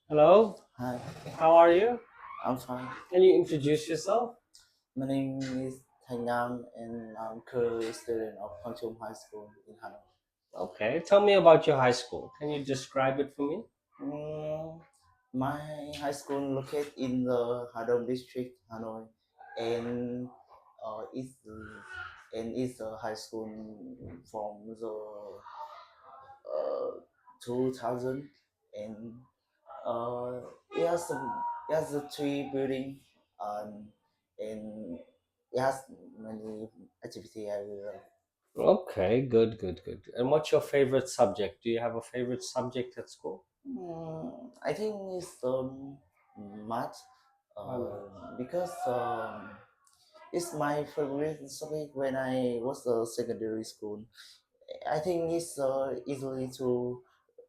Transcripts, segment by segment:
Hello, Hi, how are you? I'm fine. Can you introduce yourself? My name is Thành and I'm currently a student of Hang High School in Hanoi. Okay, tell me about your high school. Can you describe it for me? Mm, my high school located in the Hadong district, Hanoi, and it's it's a high school from the 2000 and uh, it has it has a three building and it has many activity I will love. Okay, good. And what's your favorite subject? Do you have a favorite subject at school? I think it's math Um, because it's my favorite subject when I was a secondary school. I think it's easily to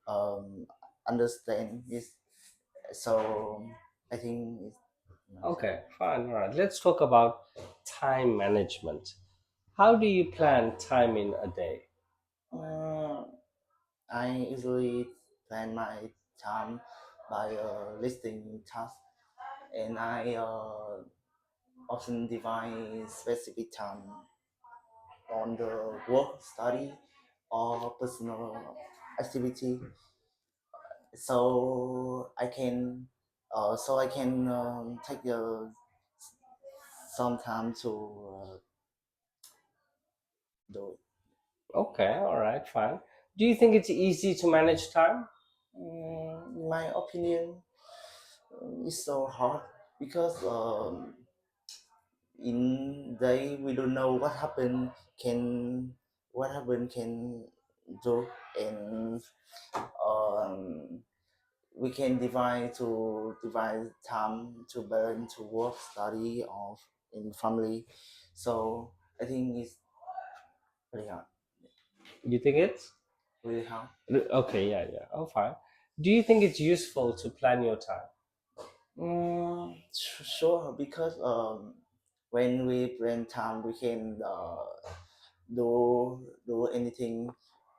um, understand this. So I think it's okay, fine. All right. Let's talk about time management. How do you plan time in a day? uh, I usually plan my time by listing tasks, and I often divide specific time on the work, study, or personal activity, so I can take some time to do it. Okay, all right, fine. Do you think it's easy to manage time? In my opinion, it's so hard because in day we don't know can what happened can do, and um, we can divide time to balance to work, study, or in family. So I think it's really hard, You think it's really hard. okay? Yeah. Oh, fine. Do you think it's useful to plan your time? Sure, because when we plan time, we can do anything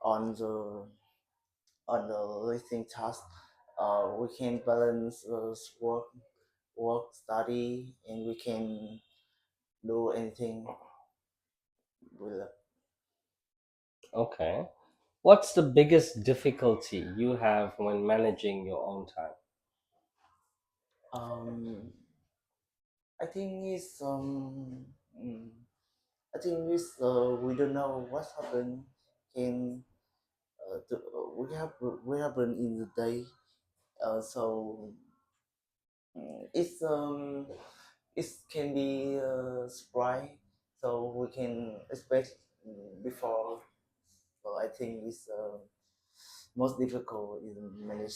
on the listing task. We can balance work, study, and we can do anything with Okay. What's the biggest difficulty you have when managing your own time? um I think it's mm, I think it's we don't know what happened can we happen in the day, so it's it can be surprise, so we can expect before. So I think it's most difficult is manage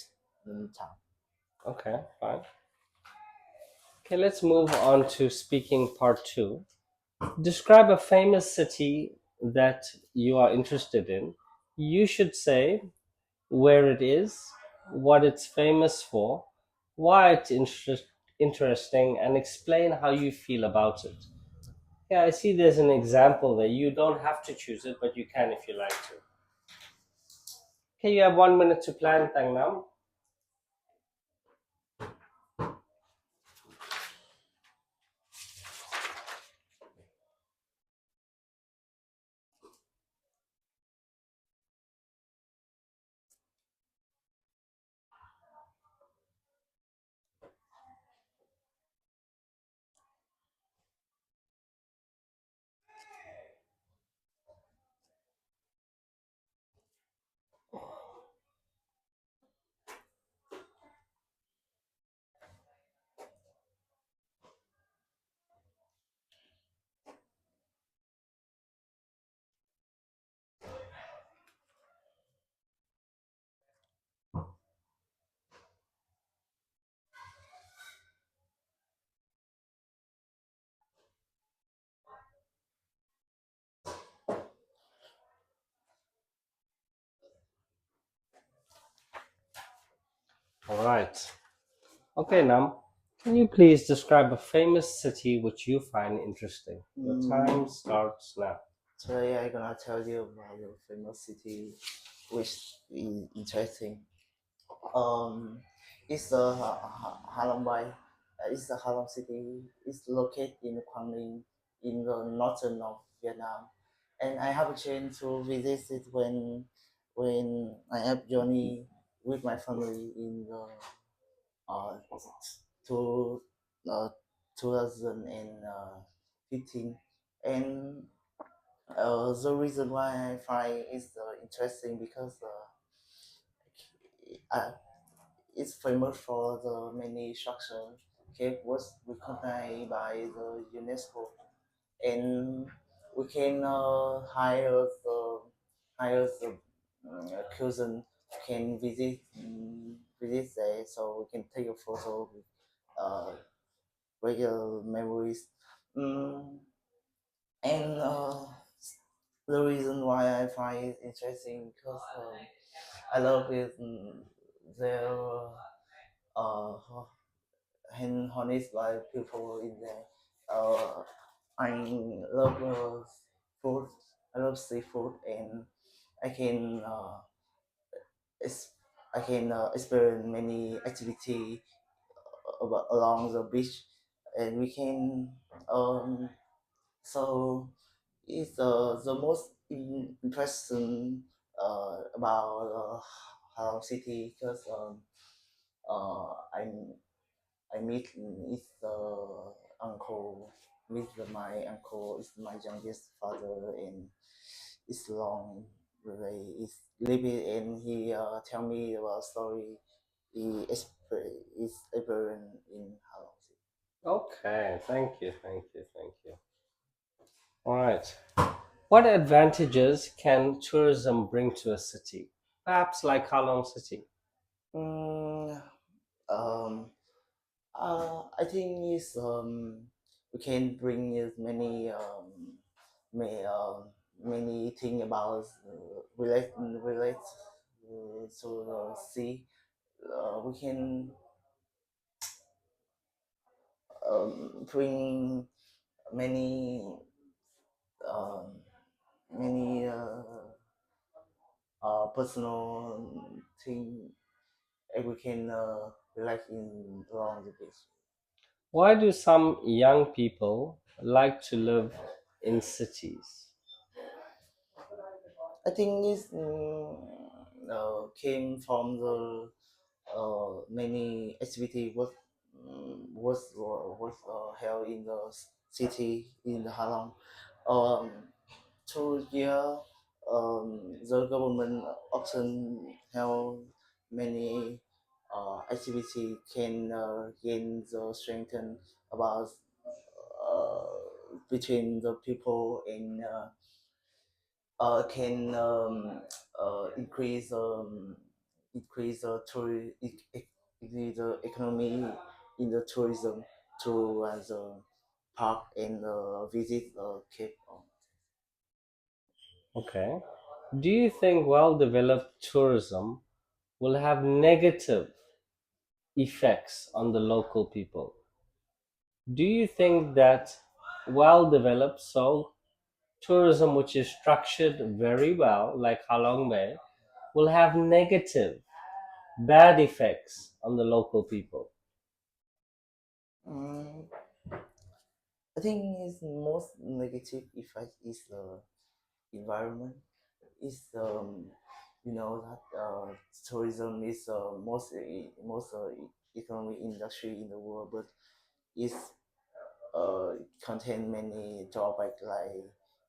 time. Okay, fine. Okay, let's move on to speaking part two. Describe a famous city that you are interested in. You should say where it is, what it's famous for, why it's interesting, and explain how you feel about it. Yeah, I see there's an example there. You don't have to choose it, but you can if you like to. Okay, you have 1 minute to plan, Tangnam. All right. Okay, Nam. Can you please describe a famous city which you find interesting? Your time Mm, starts now. Today I'm gonna tell you about the famous city, which is interesting. Um, It's the Halong Bay. It's the Halong city. It's located in Quang Ninh, in the northern of Vietnam, and I have a chance to visit it when I have journey with my family in the uh to uh 2015, and the reason why I find it interesting because uh, it's famous for the many structure. Cave was recognized by the UNESCO, and we can hire the cousin can visit there, so we can take a photo with uh, regular memories. Mm, and the reason why I find it interesting because I love it. Their uh, and honest by people in there. I love food. I love seafood, and I can es- I can experience many activity along the beach, and we can um, so it's the most interesting about Halong City because I meet his uncle. Meet my uncle is my youngest father, and it's long relay. Is living, and he tell me about story. Is experienced in Halong City. Okay, thank you. All right. What advantages can tourism bring to a city? Perhaps like Halong City. Mm, um, I think is we can bring as may, many thing about relate to the sea. We can bring many um, many personal thing we can relate in along the beach. Why do some young people like to live in cities? I think it's came from the many activity was held in the city in the Halong. Um, through year, the government often held many activity can gain the strengthen about uh, between the people and can increase the economy in the tourism to as a park and visit Cape. Okay. Do you think well developed tourism will have negative effects on the local people? Do you think that well developed, so tourism which is structured very well, like Halong Bay, will have negative, bad effects on the local people? Mm, I think its most negative effect is the environment. Is you know that tourism is most economic industry in the world, but it's contain many drawbacks like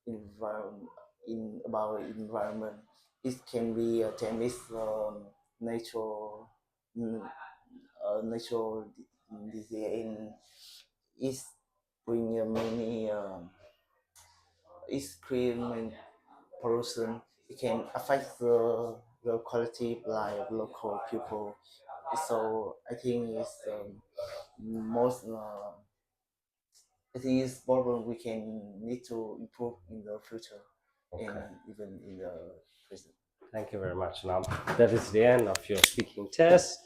environment in about environment. It can be damage natural mm, natural disease, and it bring many it's create many pollution. It can affect the quality of life of local people. So I think it's most I think it's problem we can need to improve in the future and Okay. even in the present. Thank you very much. Now, that is the end of your speaking test.